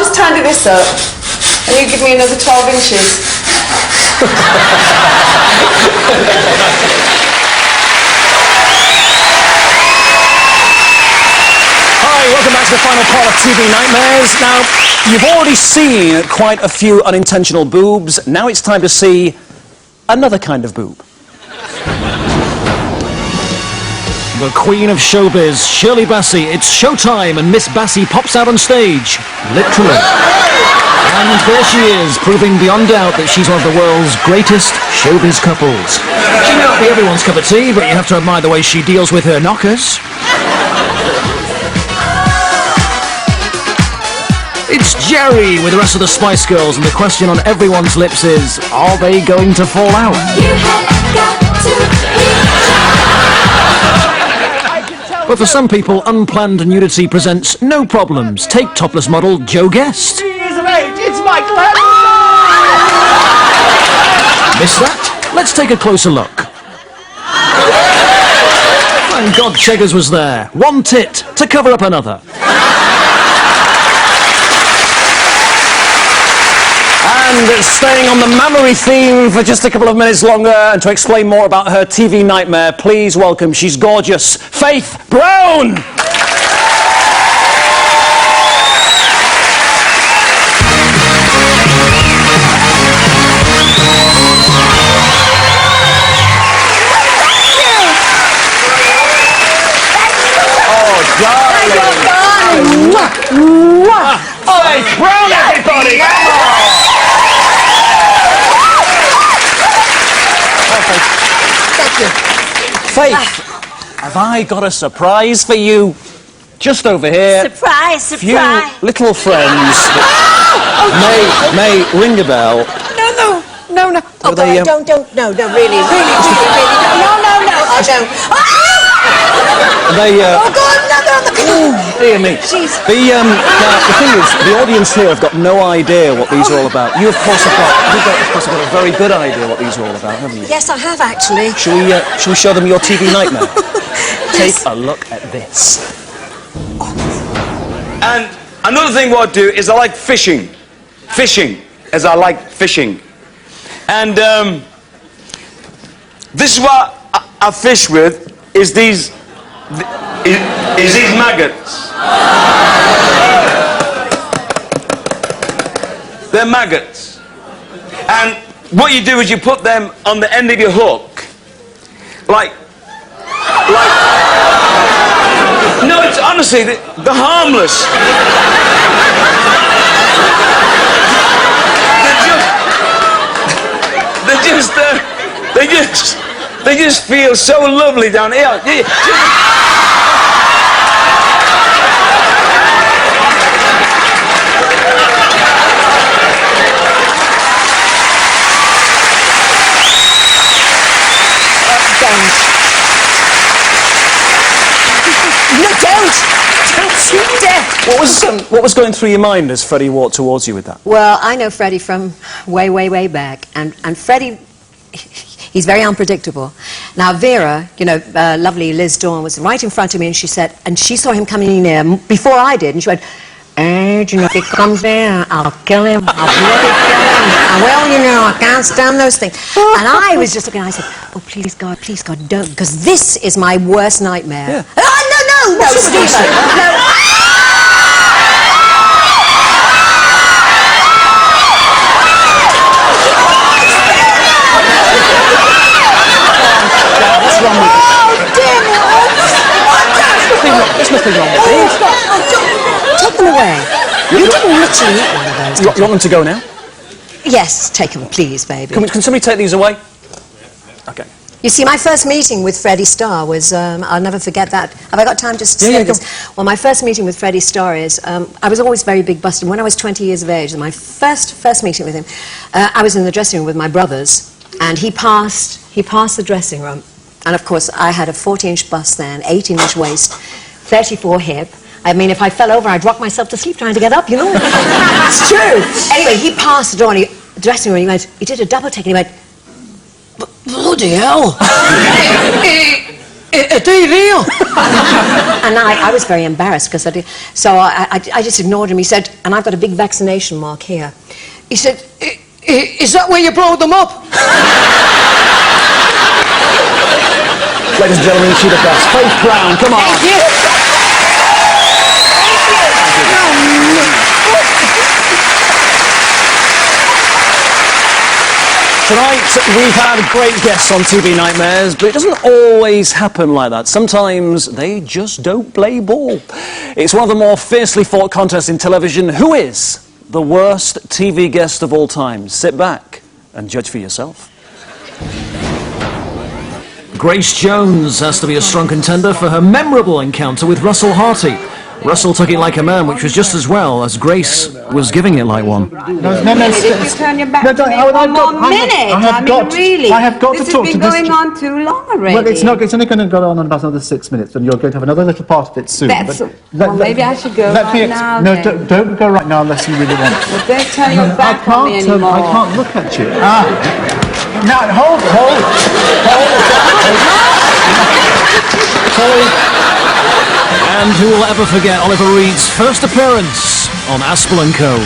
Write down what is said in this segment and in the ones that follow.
just tidy this up, and you give me another 12 inches. Hi, welcome back to the final part of TV Nightmares. Now, you've already seen quite a few unintentional boobs. Now it's time to see another kind of boob. The Queen of Showbiz, Shirley Bassey. It's showtime, and Miss Bassey pops out on stage. Literally. And there she is, proving beyond doubt that she's one of the world's greatest showbiz couples. She may not be everyone's cup of tea, but you have to admire the way she deals with her knockers. It's Jerry with the rest of the Spice Girls, and the question on everyone's lips is, are they going to fall out? But for some people, unplanned nudity presents no problems. Take topless model Joe Guest. 3 years of age, it's my class! Missed that? Let's take a closer look. Thank God Cheggers was there. One tit to cover up another. And staying on the mammary theme for just a couple of minutes longer, and to explain more about her TV nightmare, please welcome, she's gorgeous, Faith Brown! Oh, darling! Oh, Faith Brown, everybody! Faith, have I got a surprise for you? Just over here. Surprise, surprise. Few little friends that may ring a bell. No. Oh, they, God, don't. No, really. No. Oh, don't. They, Oh, God, no, they're on the canoe. Dear me. Jeez. Now, the thing is, the audience here have got no idea what these are all about. You, of course, have got a very good idea what these are all about, haven't you? Yes, I have, actually. Shall we show them your TV nightmare? Take a look at this. And another thing what I do is I like fishing. As I like fishing. And this is what I fish with, is these maggots. They're maggots. And what you do is you put them on the end of your hook. No, it's honestly, they're harmless. They just feel so lovely down here. What was going through your mind as Freddie walked towards you with that? Well, I know Freddie from way back, and Freddie, he's very unpredictable. Now, Vera, you know, lovely Liz Dawn, was right in front of me, and she said, and she saw him coming in there before I did, and she went, you know, if he comes there, I'll kill him, I'll bloody kill him. Well, you know, I can't stand those things. And I was just looking, I said, oh, please God, don't, because this is my worst nightmare. Yeah. Oh, no, Stephen, no. What's wrong with it? Oh, damn it! There's nothing wrong with it. Take them away. You didn't literally eat one of those. You want them to go now? Yes, take them, please, baby. Can somebody take these away? Okay. You see, my first meeting with Freddie Starr was, I'll never forget that. Have I got time just to say this? Well, my first meeting with Freddie Starr is, I was always very big busted. When I was 20 years of age, my first meeting with him, I was in the dressing room with my brothers, and he passed the dressing room. And of course, I had a 40-inch bust then, 18-inch waist, 34 hip. I mean, if I fell over, I'd rock myself to sleep trying to get up, you know? It's true. Anyway, he passed the door, and the dressing room, he did a double take, and he went, bloody hell! It ain't real. And I was very embarrassed because so I just ignored him. He said, and I've got a big vaccination mark here. He said, is that where you blow them up? Ladies and gentlemen, she the best. Faith Brown, come on. Thank you. Tonight, we've had great guests on TV Nightmares, but it doesn't always happen like that. Sometimes they just don't play ball. It's one of the more fiercely fought contests in television. Who is the worst TV guest of all time? Sit back and judge for yourself. Grace Jones has to be a strong contender for her memorable encounter with Russell Harty. Russell took it like a man, which was just as well as Grace was giving it like one. No, If you turn your back to me one more minute, really. I have got to talk to this has been going on too long already. Well, it's only going to go on about another 6 minutes, and you're going to have another little part of it soon. Well, maybe I should go right now. No, don't go right now unless you really want to. Well, don't turn your back on me anymore. I can't look at you. Now, hold. And who will ever forget Oliver Reed's first appearance on Aspel & Co?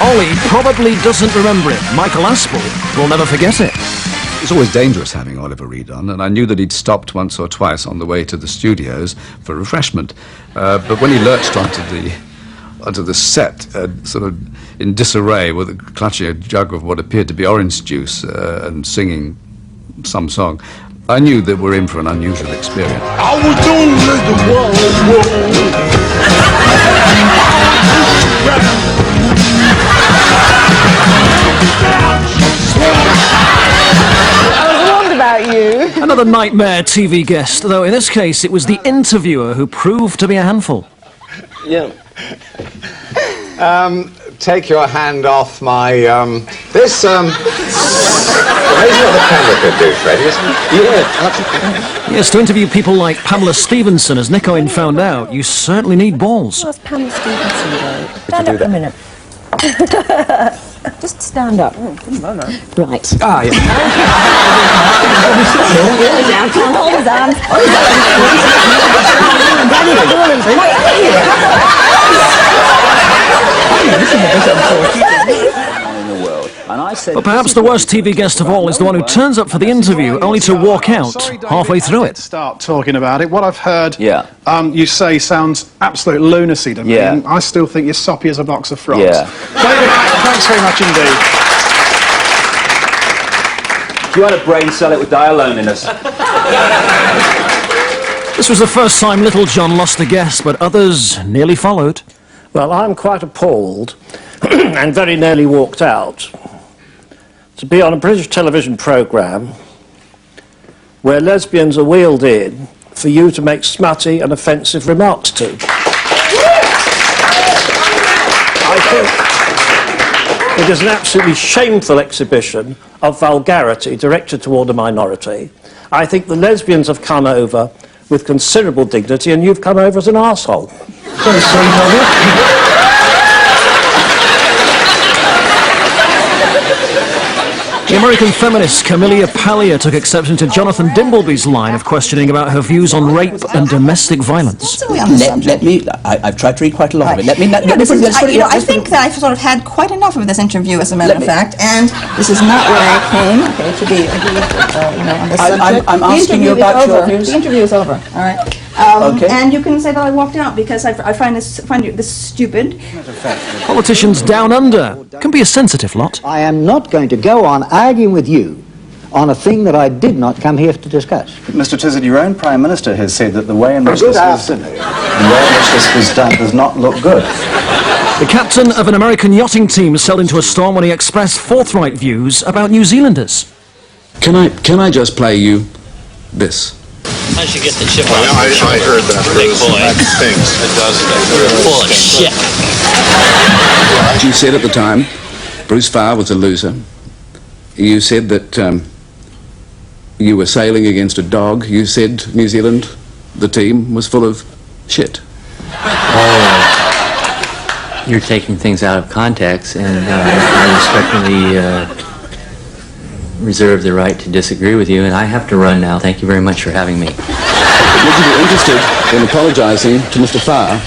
Ollie probably doesn't remember it. Michael Aspel will never forget it. It's always dangerous having Oliver Reed on, and I knew that he'd stopped once or twice on the way to the studios for refreshment. But when he lurched onto the set, sort of in disarray, with clutching a jug of what appeared to be orange juice and singing some song, I knew that we're in for an unusual experience. I was doing the world. I was warned about you. Another nightmare TV guest, though in this case it was the interviewer who proved to be a handful. Yeah. Take your hand off my, this, amazing what the camera could do, Freddie, isn't it? Yeah. Yes, to interview people like Pamela Stevenson, as Nick Owen found out, you certainly need balls. What's Pamela Stevenson doing? Stand up for a minute. Just stand up. Right. Ah, yeah. Hold his arms. But perhaps the worst TV guest of all is the one who turns up for the interview only to walk out halfway through it. Start talking about it. What I've heard you say sounds absolute lunacy to me. Yeah. And I still think you're soppy as a box of frogs. Yeah. David, thanks very much indeed. If you had a brain cell, it would die alone in us. This was the first time Little John lost a guest, but others nearly followed. Well, I'm quite appalled and very nearly walked out to be on a British television programme where lesbians are wheeled in for you to make smutty and offensive remarks to. I think it is an absolutely shameful exhibition of vulgarity directed toward a minority. I think the lesbians have come over with considerable dignity and you've come over as an arsehole. Very sweet of you. The American feminist Camilla Paglia took exception to Jonathan Dimbleby's line of questioning about her views on rape and domestic violence. I've tried to read quite a lot of it. I think that I've sort of had quite enough of this interview, as a matter of fact, and this is not where I came to be on this subject. I'm asking you about your views. The interview is over, all right? Okay. And you can say that I walked out because I find this stupid. Politicians down under can be a sensitive lot. I am not going to go on arguing with you on a thing that I did not come here to discuss. Mr. Tizard, your own Prime Minister has said that the way in which this was done does not look good. The captain of an American yachting team sailed into a storm when he expressed forthright views about New Zealanders. Can I just play you this? I should get the chip on. I heard that. Big boy. That stinks. It does stink. Full of shit. You said at the time Bruce Farr was a loser. You said that you were sailing against a dog. You said New Zealand, the team, was full of shit. Oh. You're taking things out of context, and I respectfully reserve the right to disagree with you, and I have to run now. Thank you very much for having me. Would you be interested in apologising to Mr. Farr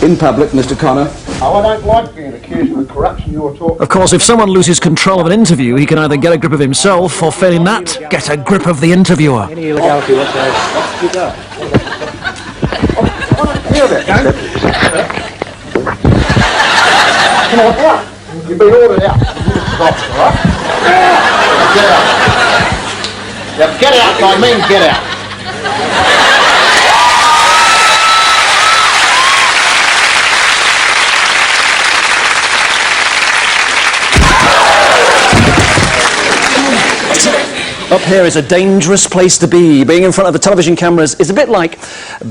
in public, Mr. Connor? Oh, I don't like being accused of the corruption you're talking. Of course, if someone loses control of an interview, he can either get a grip of himself, or failing that, get a grip of the interviewer. Any illegality whatsoever. Off you go. Feel it, no? Come on, out. You've been ordered out. All right? Get out. Yeah, get out, I mean get out. Up here is a dangerous place to be. Being in front of the television cameras is a bit like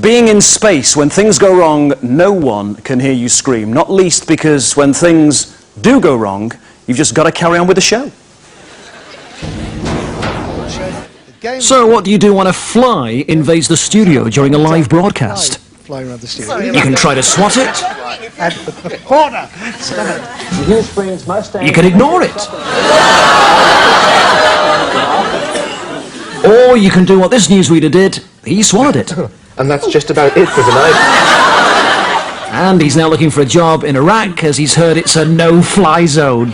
being in space. When things go wrong, no one can hear you scream. Not least because when things do go wrong, you've just got to carry on with the show. So what do you do when a fly invades the studio during a live broadcast? Fly around the studio. You can try to swat it. Corner! You can ignore it. Or you can do what this newsreader did. He swallowed it. And that's just about it for tonight. And he's now looking for a job in Iraq as he's heard it's a no-fly zone.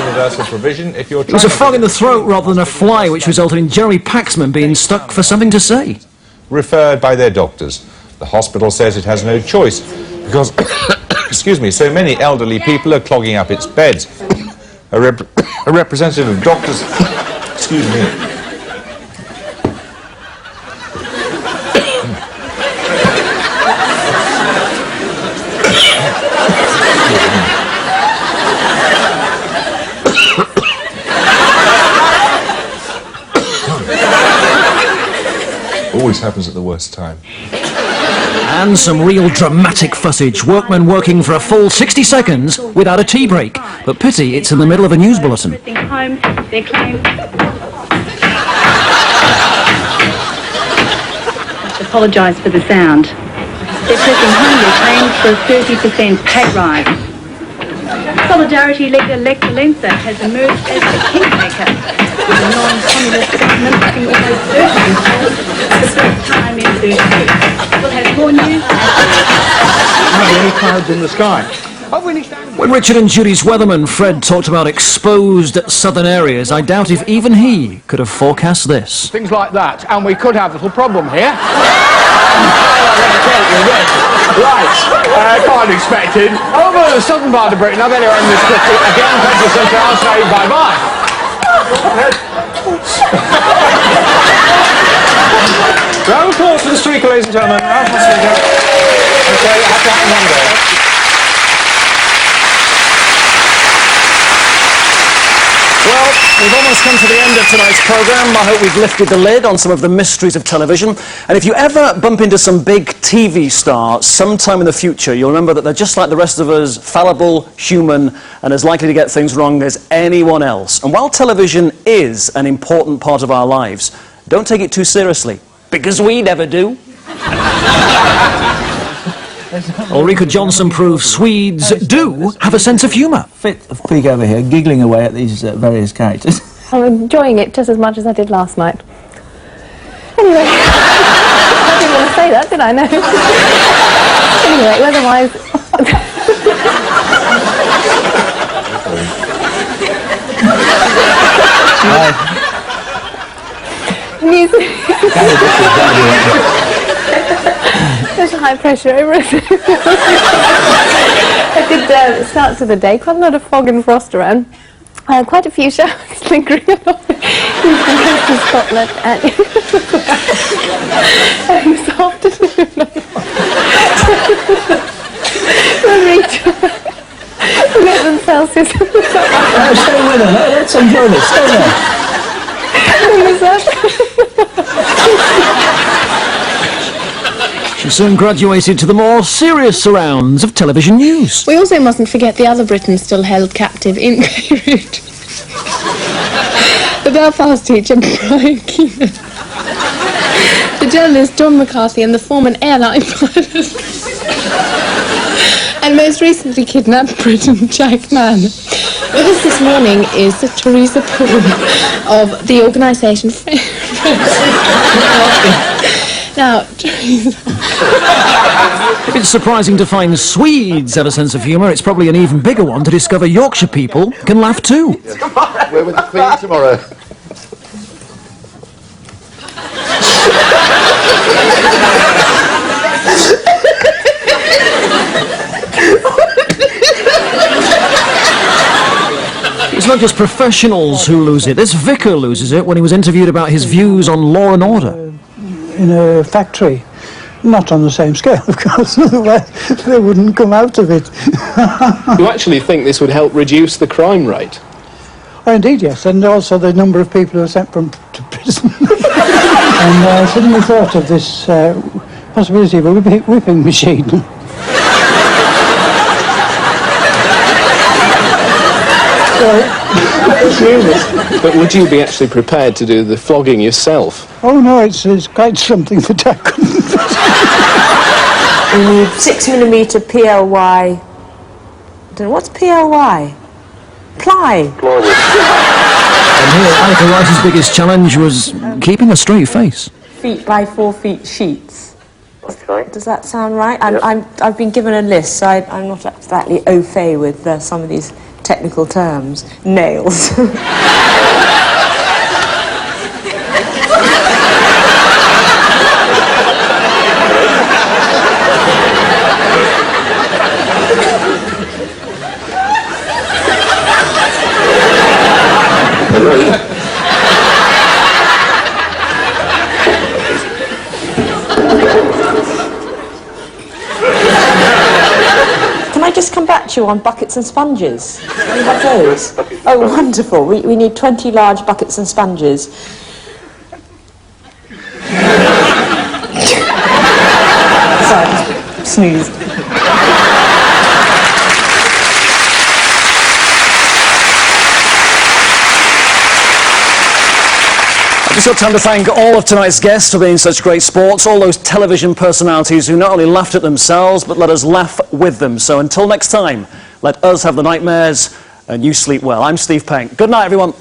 Universal provision if you're It was a frog in the throat rather than a fly, which resulted in Jeremy Paxman being stuck for something to say. referred by their doctors. The hospital says it has no choice because, excuse me, so many elderly people are clogging up its beds. A representative of doctors, excuse me, always happens at the worst time. And some real dramatic footage. Workmen working for a full 60 seconds without a tea break. But pity it's in the middle of a news bulletin. Home, they claim... apologise for the sound. They're pressing home their claims for a 30% pay rise. Solidarity leader Lech Walesa has emerged as the kingmaker, with a non-communist government looking almost certain for the first time in 30 years. We'll have more news. Any clouds in the sky? When Richard and Judy's weatherman Fred talked about exposed southern areas, I doubt if even he could have forecast this. Things like that, and we could have a little problem here. Right, quite expected. Over the southern part of Britain, I've been around this quickly. Again, thank you, Centre. I'll say bye-bye. Round of applause for the streaker, ladies and gentlemen. Round of applause. Okay, I have to happen one day. Well, we've almost come to the end of tonight's programme. I hope we've lifted the lid on some of the mysteries of television. And if you ever bump into some big TV star sometime in the future, you'll remember that they're just like the rest of us, fallible, human, and as likely to get things wrong as anyone else. And while television is an important part of our lives, don't take it too seriously, because we never do. Ulrika Jonsson proves Swedes do have a sense of humour. Fit of Pig over here, giggling away at these various characters. I'm enjoying it just as much as I did last night. Anyway, I didn't want to say that, did I? No. Anyway, otherwise... Music... There's high pressure over it. A good start to the day. Quite a lot of fog and frost around. Quite a few showers lingering along the eastern coast of Scotland. And this afternoon, we'll reach 11 Celsius. Stay with her. Let's enjoy this. Stay there. She soon graduated to the more serious surrounds of television news. We also mustn't forget the other Britons still held captive in Beirut. The Belfast teacher, Brian Keenan. The journalist, John McCarthy, and the former airline pilot. And most recently kidnapped Briton, Jack Mann. With us this morning is Teresa Poole of the organisation Now, If it's surprising to find Swedes have a sense of humour, it's probably an even bigger one to discover Yorkshire people can laugh too. We're with the Queen tomorrow. It's not just professionals who lose it. This vicar loses it when he was interviewed about his views on law and order. In a factory. Not on the same scale, of course, otherwise they wouldn't come out of it. You actually think this would help reduce the crime rate? Oh, indeed, yes, and also the number of people who are sent to prison. And I suddenly thought of this possibility of a whipping machine. But would you be actually prepared to do the flogging yourself? Oh no, it's quite something that I couldn't. We need 6mm PLY. What's PLY? Ply. And here, Annika Rice's biggest challenge was keeping a straight face. Feet by 4 feet sheets. Okay. Does that sound right? I've been given a list, so I'm not exactly au fait with some of these technical terms. Nails. Can I just come back to you on buckets and sponges? Do you have those? Oh, wonderful. We need 20 large buckets and sponges. Sorry, I sneezed. I've just got time to thank all of tonight's guests for being such great sports, all those television personalities who not only laughed at themselves, but let us laugh with them. So until next time, let us have the nightmares and you sleep well. I'm Steve Penk. Good night, everyone.